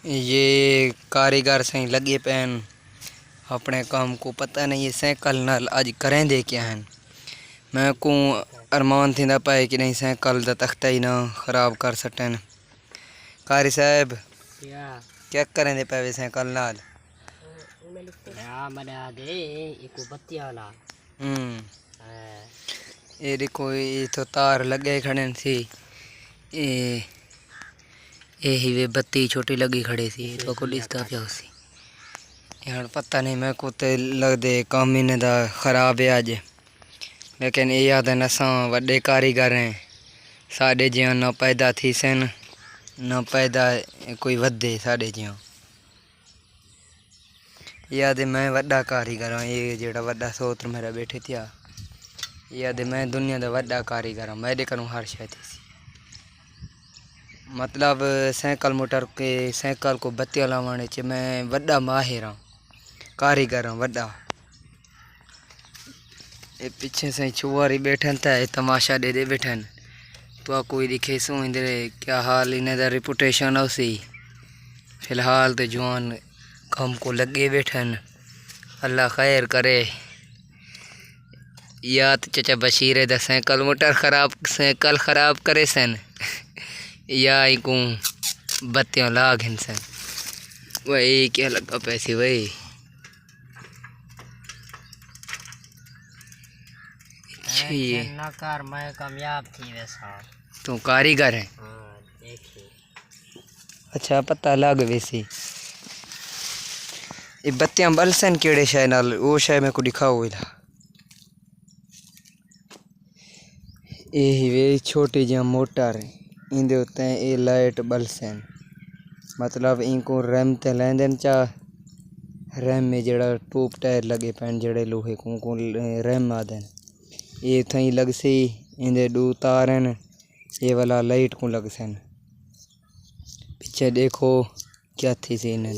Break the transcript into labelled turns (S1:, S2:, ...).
S1: ये कारीगर से लगे पैन अपने काम को पता नहीं ये साइकिल नाल आज करें दे क्या हैं। मैं को अरमान थी पाए कि नहीं साइकिल दा तख्ता ही ना ख़राब कर सटन। कारी साहब क्या करें दे पावे साइकिल नाल
S2: बना दे एक बत्ती वाला।
S1: ये देखो ये तो तार लगे खड़े सी ये ही वे बत्ती छोटी लगी खड़े सी तो को दिसता पिया सी यार पता नहीं मैं को ते लग दे काम ही दा खराब है आज। लेकिन ये याद है नसा वड्डे कारीगर हैं साढ़े जिया न पैदा थी सन न पैदा कोई वधे साढ़े जिया। याद है मैं वड्डा कारीगर हाँ ये जेड़ा वड्डा सोत्र मेरा बैठे थिया याद है मैं दुनिया दा वड्डा कारीगर हाँ मैं करूँ हर शायद थी। मतलब साइकिल मोटर के साइकिल को बत्तियाँ लावाने च मैं वड्डा माहिर हाँ कारीगर हाँ वड्डा। ये पीछे से चुवारी बैठन था तमाशा दे दे बैठन तो कोई दिखे सो इंदर क्या हाल इन्हें दा रिपुटेशन है उसी फिलहाल तो जवान काम को लगे बैठन अल्लाह खैर करे। या तो चचा बशीर दा साइकिल मोटर साइकिल खराब करे सन या को बत्तियाँ लाग सन वही क्या लगा पैसे वही
S2: नकार मैं कामयाब थी वैसा
S1: तो कारीगर है। अच्छा पता लग वैसे ये बत्तियाँ बलसन केड़े शाय नाल वो शाय मैं को दिखाओ इधर ये वे छोटी जी मोटर इंदे उत्ते ये लाइट बलसन मतलब इनको रैम ते लेंदन चा रैम में जड़ा टूप टायर लगे पैन जड़े लोहे को रैम आदन ये थई लग सी इंदे दो तारन ये वाला लाइट को लग सन पीछे देखो क्या थी सी इन्हें